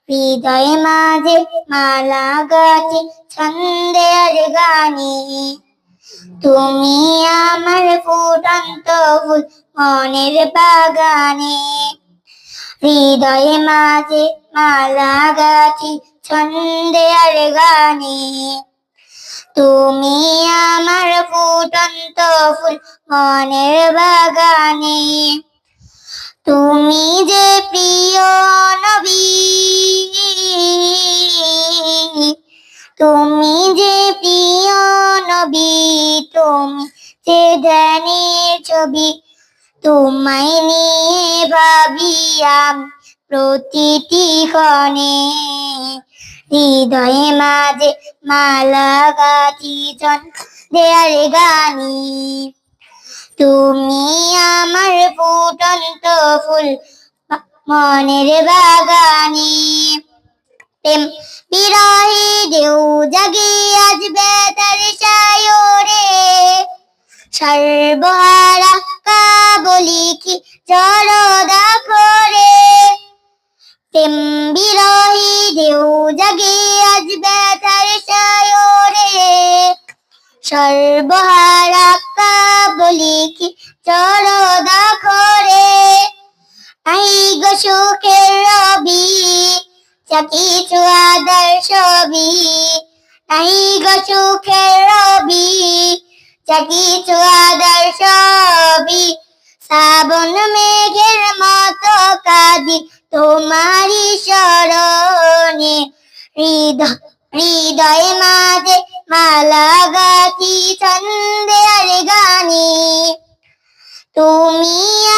হৃদয়ে মাঝে মালা গাছি ছন্দে আর গানে, তুমি আমার ফুটন্ত ফুল মনের বাগানে। হৃদয়ে মাঝে মালা গাছি ছন্দে আর গানে, তুমি আমার ফুটন্ত ফুল মনের বাগানে। তুমি যে প্রিয় নবী, তুমি যে প্রিয় নবী, তুমি যে ধ্যানের ছবি, তোমায় নিয়ে ভাবি আমি প্রতিটি ক্ষণে। হৃদয়ে মাঝে মালা গাছি ছন্দে আর গানে, তুমি আমার ফুটন্ত ফুল মনের বাগানে। প্রেম বিরহী ঢেউ জাগে আজ বেতার সায়রে, সর্বহারা কাবলি কি জড়দা করে। প্রেম বিরহী ঢেউ জাগে আজ বেতার সায়রে, সর্বহারা কাবলি কি জড়দা করে। নাই গো সুখের রবি যা কিছু আদর ছবি, নাই গো সুখের রবি যা কিছু আদর ছবি। শ্রাবণ মেঘের মতো কাঁদি তোমারই শরণে, হৃদয়ে মাঝে মালা গাছি ছন্দে আর গানে, তুমি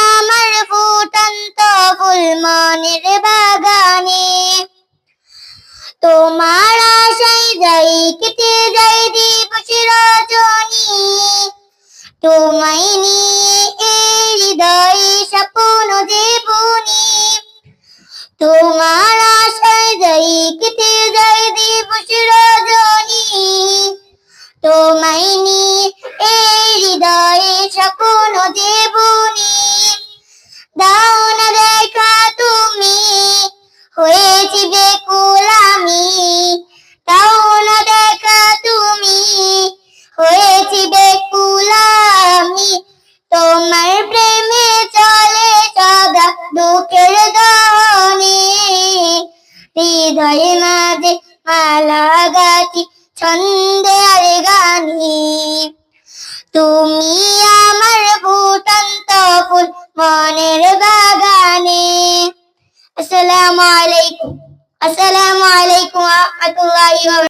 আমার ফুটন্ত ফুল মনের বাগানে। তোমার আশায় যাই কেটে যাই দিবস রজনী, তোমায় নিয়ে এই হৃদয়ে স্বপ্ন যে বুনি। তোমার আশায় যাই কেটে যাই দিবস রজনী, তোমায় নিয়ে এই হৃদয়ে স্বপ্ন যে বুনি। দাও না দেখা তুমি হয়েছি বেকুল আমি, দাও না দেখা তুমি হয়েছি বেকুল আমি। তোমার প্রেমে চলে সদা দুঃখের গানে, হৃদয়ে মাঝে মালা গাছি ছন্দে আর গানে, তুমি আমার ফুটন্ত ফুল মনের বাগানে। আসসালামু আলাইকুম, আসসালামু আলাইকুম ওয়া রাহমাতুল্লাহি ওয়া